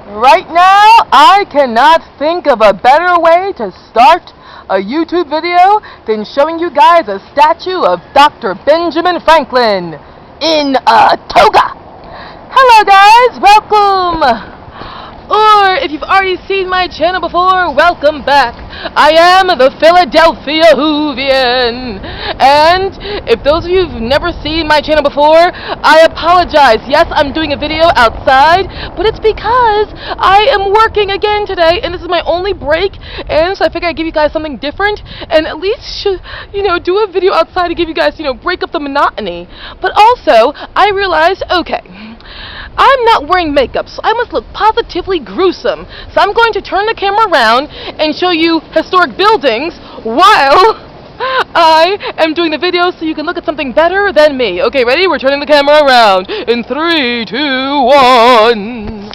Right now, I cannot think of a better way to start a YouTube video than showing you guys a statue of Dr. Benjamin Franklin in a toga. Hello guys, welcome! Or, if you've already seen my channel before, welcome back. I am the Philadelphia Hoovian. And, if those of you who've never seen my channel before, I apologize. Yes, I'm doing a video outside, but it's because I am working again today, and this is my only break, and so I figured I'd give you guys something different, and at least, do a video outside to give you guys, break up the monotony. But also, I realized, okay, I'm not wearing makeup, so I must look positively gruesome. So I'm going to turn the camera around and show you historic buildings while I am doing the video so you can look at something better than me. Okay, ready? We're turning the camera around in 3, 2, 1.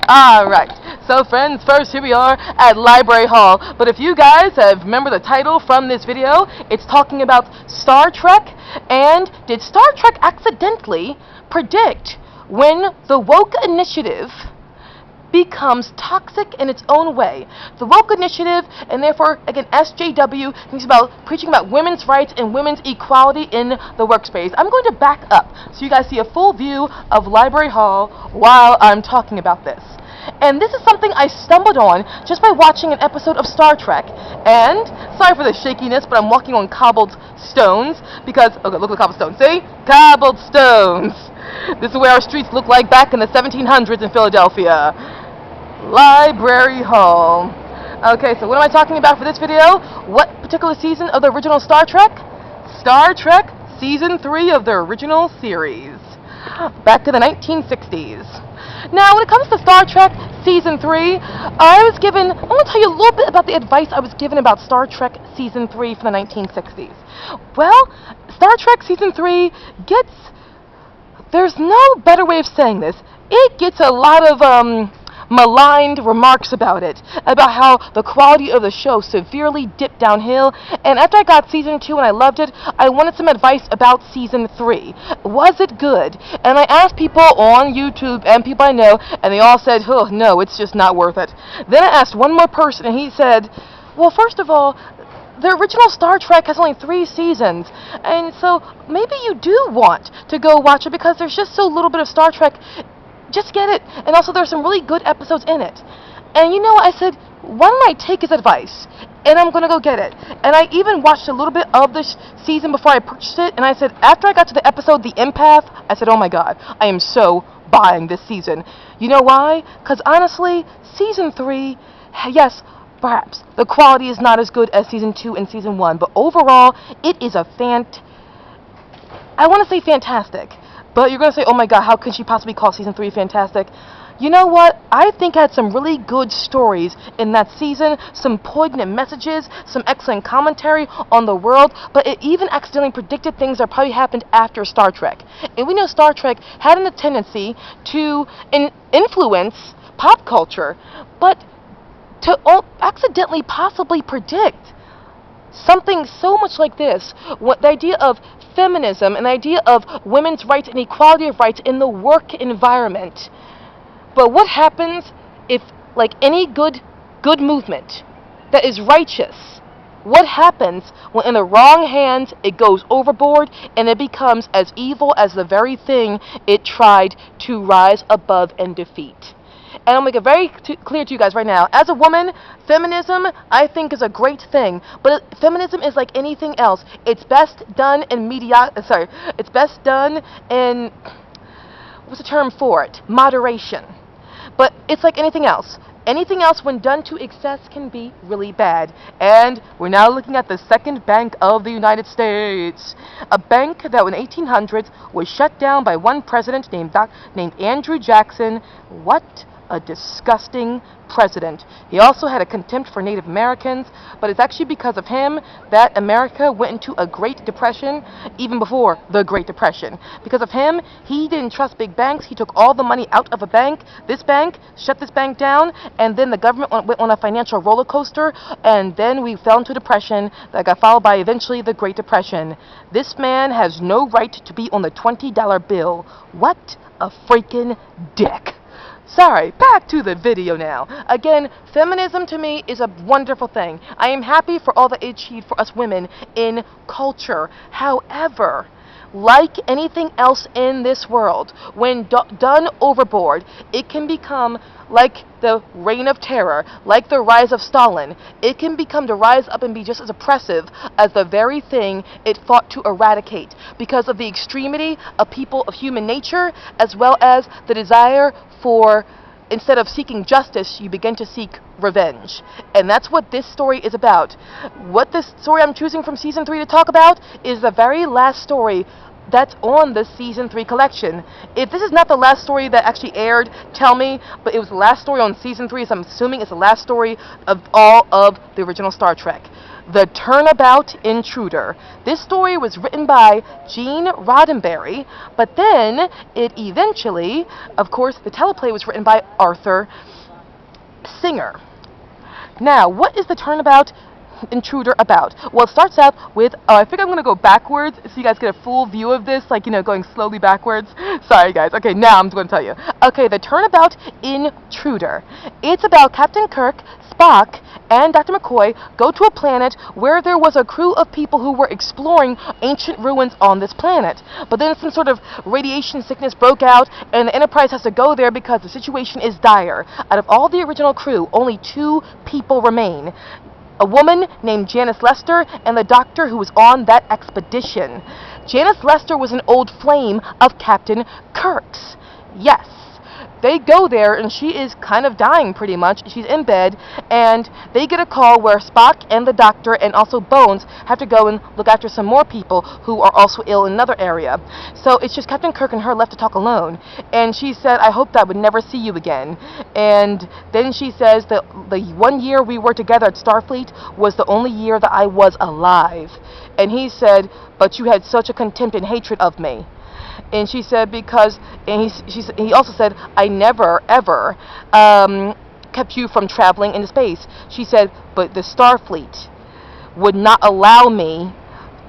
Alright, so friends, first here we are at Library Hall. But if you guys have remember the title from this video, it's talking about Star Trek. And did Star Trek accidentally predict when the woke initiative becomes toxic in its own way? The woke initiative, and therefore, again, SJW, thinks about preaching about women's rights and women's equality in the workspace. I'm going to back up so you guys see a full view of Library Hall while I'm talking about this. And this is something I stumbled on just by watching an episode of Star Trek. And, sorry for the shakiness, but I'm walking on cobbled stones because, okay, look at the cobbled stones. See? Cobbled stones. This is what our streets look like back in the 1700s in Philadelphia. Library Hall. Okay, so what am I talking about for this video? What particular season of the original Star Trek? Star Trek Season 3 of the original series. Back to the 1960s. Now, when it comes to Star Trek Season 3, I want to tell you a little bit about the advice I was given about Star Trek Season 3 from the 1960s. Well, Star Trek Season 3 there's no better way of saying this, it gets a lot of, maligned remarks about it, about how the quality of the show severely dipped downhill. And after I got Season 2 and I loved it, I wanted some advice about Season 3. Was it good? And I asked people on YouTube and people I know, and they all said, oh, no, it's just not worth it. Then I asked one more person, and he said, well, first of all, the original Star Trek has only 3 seasons, and so maybe you do want to go watch it because there's just so little bit of Star Trek. Just get it. And also there's some really good episodes in it. And you know what? I said, why don't I take his advice? And I'm going to go get it. And I even watched a little bit of this season before I purchased it. And I said, after I got to the episode, The Empath, I said, oh my God, I am so buying this season. You know why? Because honestly, Season 3, yes, perhaps, the quality is not as good as Season 2 and Season 1. But overall, it is I want to say fantastic. But you're going to say, oh my God, how could she possibly call Season 3 fantastic? You know what? I think it had some really good stories in that season, some poignant messages, some excellent commentary on the world, but it even accidentally predicted things that probably happened after Star Trek. And we know Star Trek had a tendency to influence pop culture, but to accidentally possibly predict something so much like this, the idea of feminism and the idea of women's rights and equality of rights in the work environment. But what happens if, like any good movement that is righteous, what happens when in the wrong hands it goes overboard and it becomes as evil as the very thing it tried to rise above and defeat? And I'll make it very clear to you guys right now. As a woman, feminism, I think, is a great thing. But feminism is like anything else. It's best done in it's best done in, what's the term for it? Moderation. But it's like anything else. Anything else, when done to excess, can be really bad. And we're now looking at the second bank of the United States. A bank that in the 1800s was shut down by one president named Andrew Jackson. What a disgusting president. He also had a contempt for Native Americans, but it's actually because of him that America went into a Great Depression, even before the Great Depression. Because of him, he didn't trust big banks. He took all the money out of a bank, shut this bank down, and then the government went on a financial roller coaster, and then we fell into depression that got followed by eventually the Great Depression. This man has no right to be on the $20 bill. What a freaking dick. Sorry, back to the video now. Again, feminism to me is a wonderful thing. I am happy for all that it achieved for us women in culture. However, like anything else in this world, when done overboard, it can become like the reign of terror, like the rise of Stalin. It can become to rise up and be just as oppressive as the very thing it fought to eradicate, because of the extremity of people, of human nature, as well as the desire for, instead of seeking justice, you begin to seek revenge. And that's what this story is about. What this story I'm choosing from season 3 to talk about is the very last story that's on the season 3 collection. If this is not the last story that actually aired, tell me, but it was the last story on season 3, so I'm assuming it's the last story of all of the original Star Trek. The Turnabout Intruder. This story was written by Gene Roddenberry, but then it eventually, of course, the teleplay was written by Arthur Singer. Now, what is the Turnabout Intruder about? Well, it starts out with, I think I'm going to go backwards so you guys get a full view of this, like, going slowly backwards. Sorry, guys. Okay, now I'm going to tell you. Okay, the Turnabout Intruder. It's about Captain Kirk, Spock, and Dr. McCoy go to a planet where there was a crew of people who were exploring ancient ruins on this planet. But then some sort of radiation sickness broke out, and the Enterprise has to go there because the situation is dire. Out of all the original crew, only 2 people remain. A woman named Janice Lester and the doctor who was on that expedition. Janice Lester was an old flame of Captain Kirk's. Yes. They go there, and she is kind of dying pretty much. She's in bed, and they get a call where Spock and the doctor and also Bones have to go and look after some more people who are also ill in another area. So it's just Captain Kirk and her left to talk alone. And she said, I hoped I would never see you again. And then she says that the 1 year we were together at Starfleet was the only year that I was alive. And he said, but you had such a contempt and hatred of me. And she said, because, and he also said, I never, ever kept you from traveling into space. She said, but the Starfleet would not allow me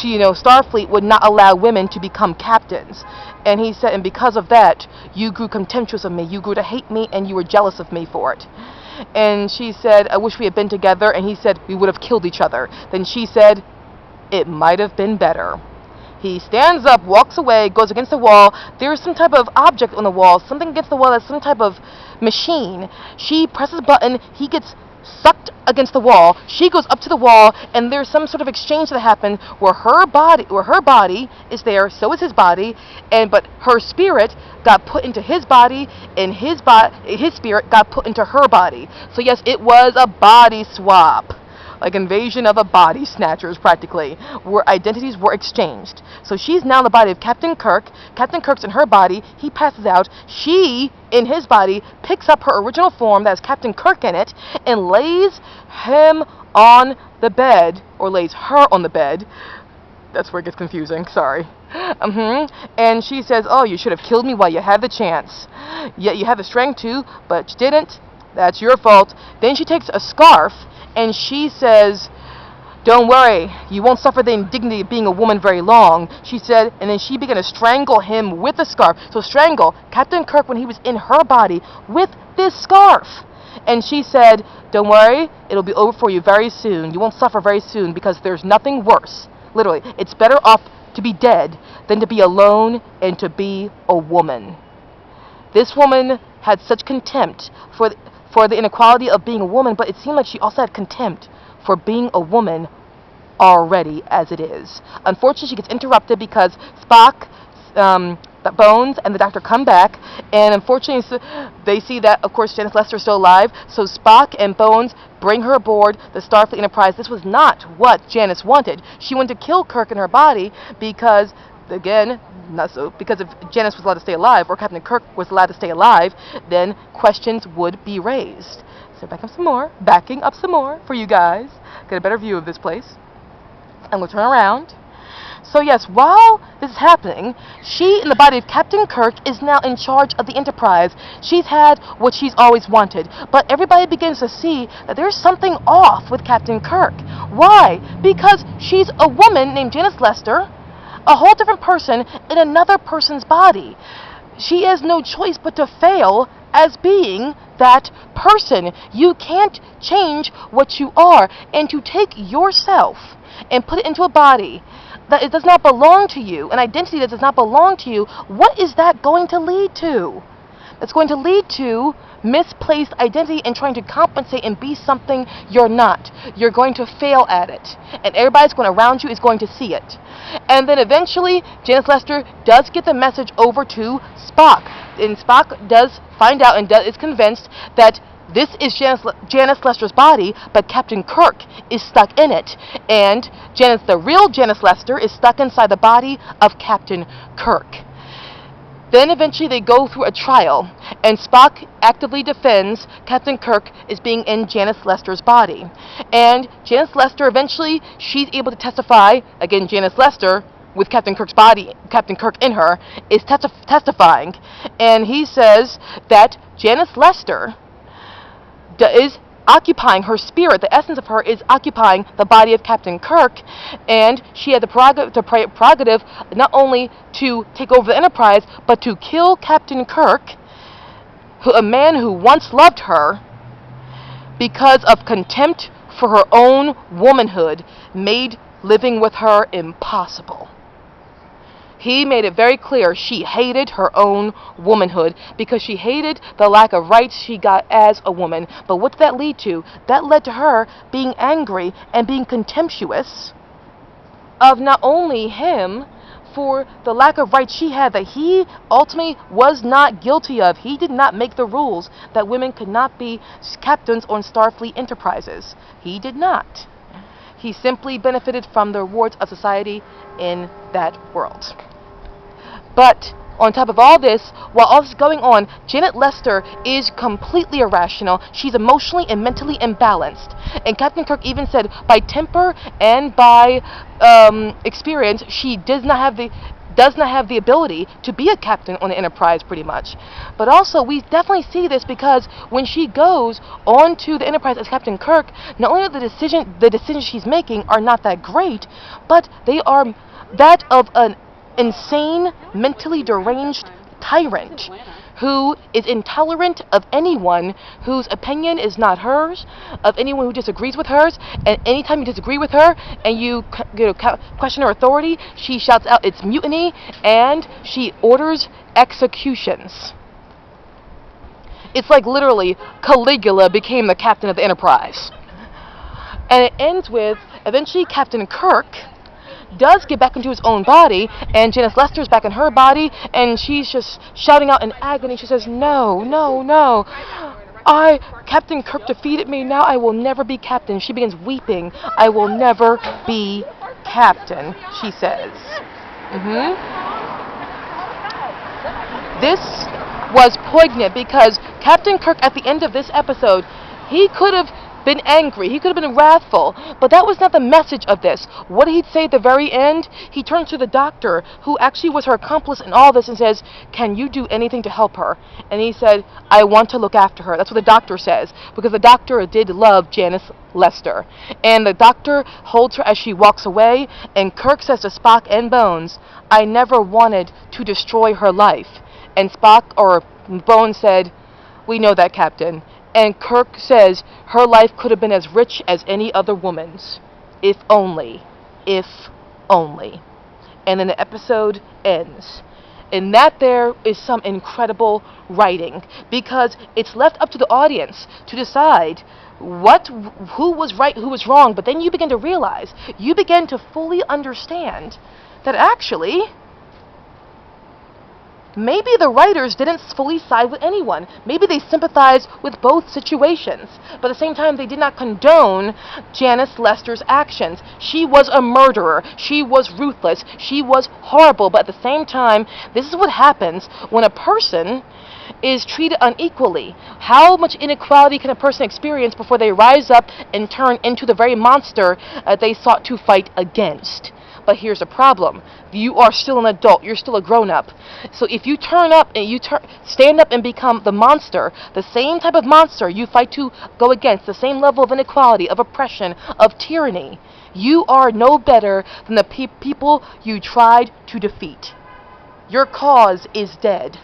to, Starfleet would not allow women to become captains. And he said, and because of that, you grew contemptuous of me. You grew to hate me, and you were jealous of me for it. And she said, I wish we had been together. And he said, we would have killed each other. Then she said, it might have been better. He stands up, walks away, goes against the wall. There's some type of object on the wall, something against the wall that's some type of machine. She presses a button, he gets sucked against the wall. She goes up to the wall, and there's some sort of exchange that happened where her body is there, so is his body, but her spirit got put into his body, and his spirit got put into her body. So yes, it was a body swap. Like Invasion of the Body Snatchers, practically, where identities were exchanged. So she's now in the body of Captain Kirk. Captain Kirk's in her body. He passes out. She, in his body, picks up her original form that has Captain Kirk in it and lays him on the bed, or lays her on the bed. That's where it gets confusing. Sorry. And she says, oh, you should have killed me while you had the chance. Yet you had the strength to, but you didn't. That's your fault. Then she takes a scarf, and she says, don't worry, you won't suffer the indignity of being a woman very long, she said, and then she began to strangle him with the scarf. So strangle Captain Kirk when he was in her body with this scarf. And she said, don't worry, it'll be over for you very soon. You won't suffer very soon because there's nothing worse. Literally, it's better off to be dead than to be alone and to be a woman. This woman had such contempt for the inequality of being a woman, but it seemed like she also had contempt for being a woman already as it is. Unfortunately, she gets interrupted because Spock, Bones, and the doctor come back, and unfortunately they see that, of course, Janice Lester is still alive, so Spock and Bones bring her aboard the Starfleet Enterprise. This was not what Janice wanted. She wanted to kill Kirk in her body because, again, because if Janice was allowed to stay alive, or Captain Kirk was allowed to stay alive, then questions would be raised. So backing up some more for you guys. Get a better view of this place. I'm going to turn around. So yes, while this is happening, she, in the body of Captain Kirk, is now in charge of the Enterprise. She's had what she's always wanted, but everybody begins to see that there's something off with Captain Kirk. Why? Because she's a woman named Janice Lester, a whole different person in another person's body. She has no choice but to fail as being that person. You can't change what you are. And to take yourself and put it into a body that it does not belong to you, an identity that does not belong to you, what is that going to lead to? It's going to lead to misplaced identity and trying to compensate and be something you're not. You're going to fail at it. And everybody's going around you is going to see it. And then eventually, Janice Lester does get the message over to Spock. And Spock does find out and is convinced that this is Janice Lester's body, but Captain Kirk is stuck in it. And the real Janice Lester is stuck inside the body of Captain Kirk. Then eventually they go through a trial, and Spock actively defends Captain Kirk as being in Janice Lester's body. And Janice Lester, eventually, she's able to testify, again, Janice Lester, with Captain Kirk's body, Captain Kirk in her, is testifying. And he says that Janice Lester is occupying her spirit, the essence of her is occupying the body of Captain Kirk, and she had the prerogative not only to take over the Enterprise, but to kill Captain Kirk, a man who once loved her, because of contempt for her own womanhood, made living with her impossible. He made it very clear she hated her own womanhood because she hated the lack of rights she got as a woman. But what did that lead to? That led to her being angry and being contemptuous of not only him for the lack of rights she had that he ultimately was not guilty of. He did not make the rules that women could not be captains on Starfleet Enterprises. He did not. He simply benefited from the rewards of society in that world. But on top of all this, while all this is going on, Janet Lester is completely irrational. She's emotionally and mentally imbalanced. And Captain Kirk even said, by temper and by experience, she does not have the ability to be a captain on the Enterprise, pretty much. But also, we definitely see this because when she goes onto the Enterprise as Captain Kirk, not only are the decisions she's making are not that great, but they are that of an insane, mentally deranged tyrant who is intolerant of anyone whose opinion is not hers, of anyone who disagrees with hers, and anytime you disagree with her and you question her authority, she shouts out it's mutiny and she orders executions. It's like literally Caligula became the captain of the Enterprise. And it ends with eventually Captain Kirk does get back into his own body, and Janice Lester's back in her body, and she's just shouting out in agony. She says, no, no, no. Captain Kirk defeated me. Now I will never be captain. She begins weeping. I will never be captain, she says. This was poignant because Captain Kirk, at the end of this episode, he could have been angry, he could have been wrathful, but that was not the message of this. What did he say at the very end? He turns to the doctor, who actually was her accomplice in all this, and says, can you do anything to help her? And he said, I want to look after her. That's what the doctor says, because the doctor did love Janice Lester. And the doctor holds her as she walks away, and Kirk says to Spock and Bones, I never wanted to destroy her life. And Spock, or Bones, said, we know that, Captain. And Kirk says her life could have been as rich as any other woman's. If only. If only. And then the episode ends. And that there is some incredible writing, because it's left up to the audience to decide who was right, who was wrong. But then you begin to realize, you begin to fully understand that actually, maybe the writers didn't fully side with anyone. Maybe they sympathized with both situations. But at the same time, they did not condone Janice Lester's actions. She was a murderer. She was ruthless. She was horrible. But at the same time, this is what happens when a person is treated unequally. How much inequality can a person experience before they rise up and turn into the very monster they sought to fight against? But here's the problem. You are still an adult. You're still a grown-up. So if you turn up and stand up and become the monster, the same type of monster you fight to go against, the same level of inequality, of oppression, of tyranny, you are no better than the people you tried to defeat. Your cause is dead.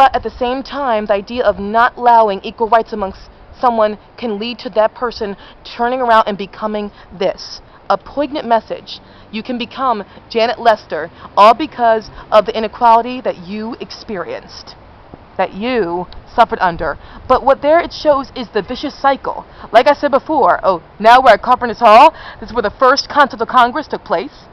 But at the same time, the idea of not allowing equal rights amongst someone can lead to that person turning around and becoming this. A poignant message. You can become Janet Lester, all because of the inequality that you experienced, that you suffered under. But what there it shows is the vicious cycle. Like I said before, now we're at Carpenter's Hall. This is where the first concept of Congress took place.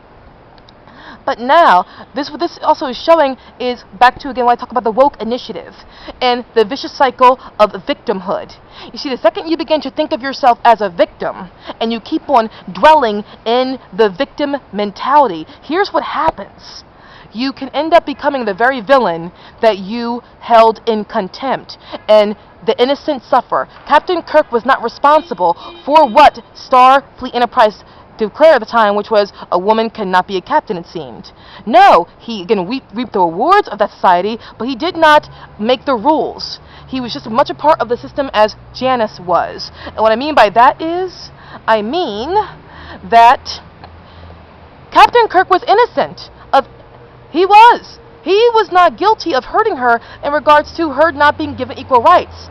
But now, what this also is showing is back to, again, when I talk about the woke initiative and the vicious cycle of victimhood. You see, the second you begin to think of yourself as a victim and you keep on dwelling in the victim mentality, here's what happens. You can end up becoming the very villain that you held in contempt, and the innocent suffer. Captain Kirk was not responsible for what Starfleet Enterprise declared at the time, which was a woman cannot be a captain, it seemed. No, he again reaped the rewards of that society, but he did not make the rules. He was just as much a part of the system as Janice was. And what I mean by that is, I mean that Captain Kirk was innocent of, he was not guilty of hurting her in regards to her not being given equal rights.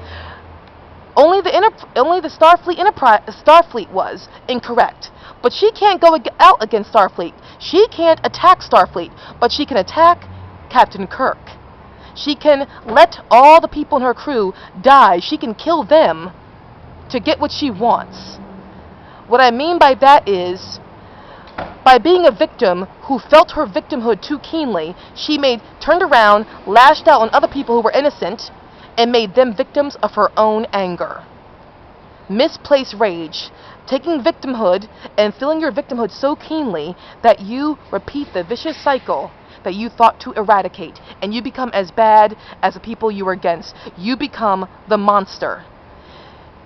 Only the Starfleet was incorrect. But she can't go out against Starfleet. She can't attack Starfleet, but she can attack Captain Kirk. She can let all the people in her crew die. She can kill them to get what she wants. What I mean by that is, by being a victim who felt her victimhood too keenly, she turned around, lashed out on other people who were innocent, and made them victims of her own anger. Misplaced rage. Taking victimhood and feeling your victimhood so keenly that you repeat the vicious cycle that you thought to eradicate, and you become as bad as the people you were against. You become the monster.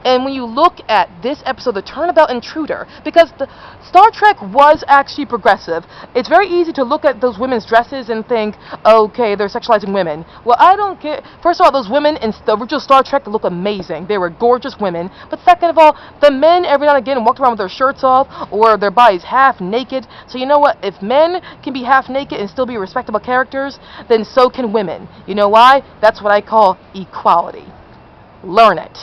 And when you look at this episode, The Turnabout Intruder, because the Star Trek was actually progressive, it's very easy to look at those women's dresses and think, okay, they're sexualizing women. Well, I don't get, first of all, those women in the original Star Trek look amazing. They were gorgeous women. But second of all, the men every now and again walked around with their shirts off or their bodies half naked. So you know what? If men can be half naked and still be respectable characters, then so can women. You know why? That's what I call equality. Learn it.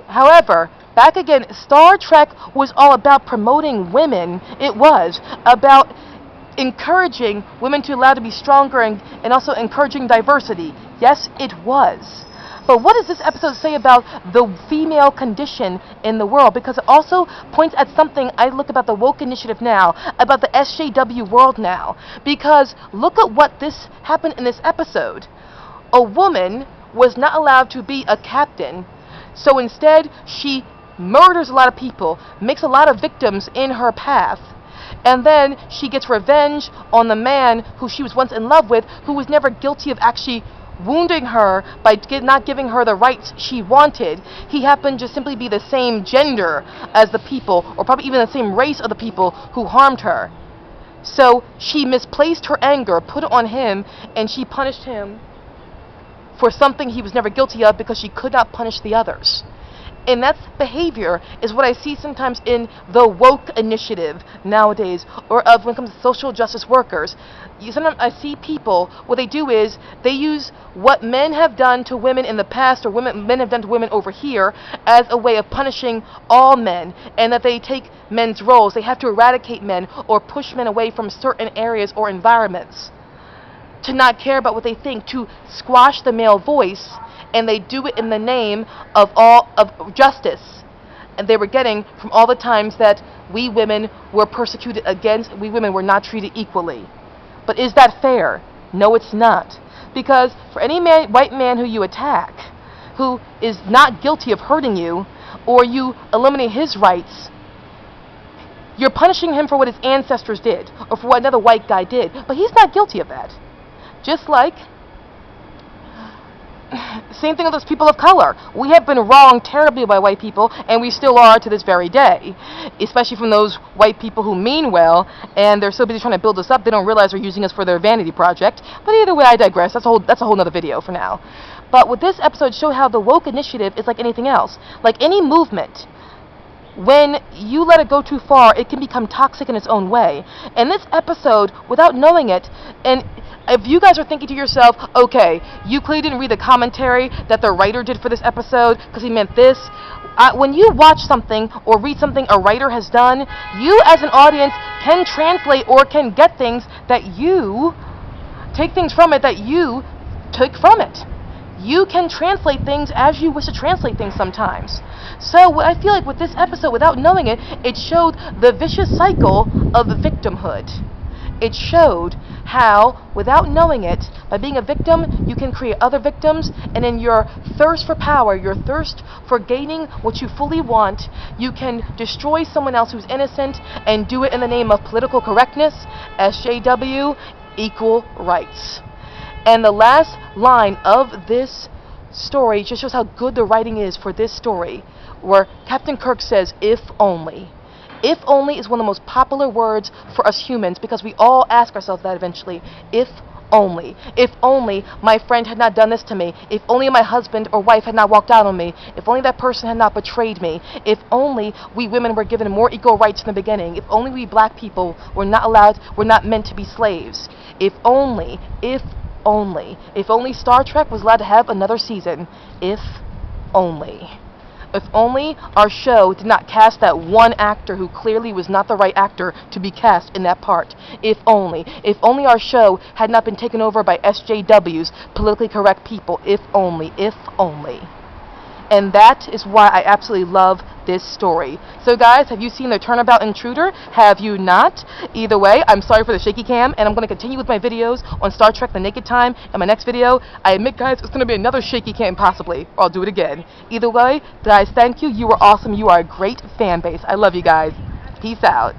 However, back again, Star Trek was all about promoting women. It was about encouraging women to allow to be stronger and also encouraging diversity. Yes, it was. But what does this episode say about the female condition in the world? Because it also points at something I look about the woke initiative now, about the SJW world now. Because look at what this happened in this episode. A woman was not allowed to be a captain. So instead, she murders a lot of people, makes a lot of victims in her path, and then she gets revenge on the man who she was once in love with, who was never guilty of actually wounding her by not giving her the rights she wanted. He happened to simply be the same gender as the people, or probably even the same race of the people who harmed her. So she misplaced her anger, put it on him, and she punished him for something he was never guilty of because she could not punish the others. And that behavior is what I see sometimes in the woke initiative nowadays, or when it comes to social justice workers. Sometimes I see people, what they do is they use what men have done to women in the past, or men have done to women over here, as a way of punishing all men, and that they take men's roles. They have to eradicate men or push men away from certain areas or environments, to not care about what they think, to squash the male voice, and they do it in the name of justice. And they were getting from all the times that we women were persecuted against, we women were not treated equally. But is that fair? No, it's not. Because for any white man who you attack, who is not guilty of hurting you, or you eliminate his rights, you're punishing him for what his ancestors did, or for what another white guy did. But he's not guilty of that. Just like, same thing with those people of color. We have been wronged terribly by white people, and we still are to this very day. Especially from those white people who mean well, and they're so busy trying to build us up, they don't realize they're using us for their vanity project. But either way, I digress. That's a whole nother video for now. But with this episode, show how the woke initiative is like anything else. Like any movement, when you let it go too far, it can become toxic in its own way. And this episode, without knowing it, and if you guys are thinking to yourself, okay, you clearly didn't read the commentary that the writer did for this episode because he meant this. When you watch something or read something a writer has done, you as an audience can translate or can get things that you take things from it that you took from it. You can translate things as you wish to translate things sometimes. So what I feel like with this episode, without knowing it, it showed the vicious cycle of victimhood. It showed how, without knowing it, by being a victim, you can create other victims, and in your thirst for power, your thirst for gaining what you fully want, you can destroy someone else who's innocent and do it in the name of political correctness, SJW, equal rights. And the last line of this story just shows how good the writing is for this story, where Captain Kirk says, "If only." If only is one of the most popular words for us humans because we all ask ourselves that eventually. If only. If only my friend had not done this to me. If only my husband or wife had not walked out on me. If only that person had not betrayed me. If only we women were given more equal rights in the beginning. If only we black people were not meant to be slaves. If only. If only. If only Star Trek was allowed to have another season. If only. If only our show did not cast that one actor who clearly was not the right actor to be cast in that part. If only. If only our show had not been taken over by SJWs, politically correct people. If only. If only. And that is why I absolutely love this story. So guys, have you seen the Turnabout Intruder? Have you not? Either way, I'm sorry for the shaky cam, and I'm going to continue with my videos on Star Trek The Naked Time in my next video. I admit, guys, it's going to be another shaky cam possibly, or I'll do it again. Either way, guys, thank you. You are awesome. You are a great fan base. I love you guys. Peace out.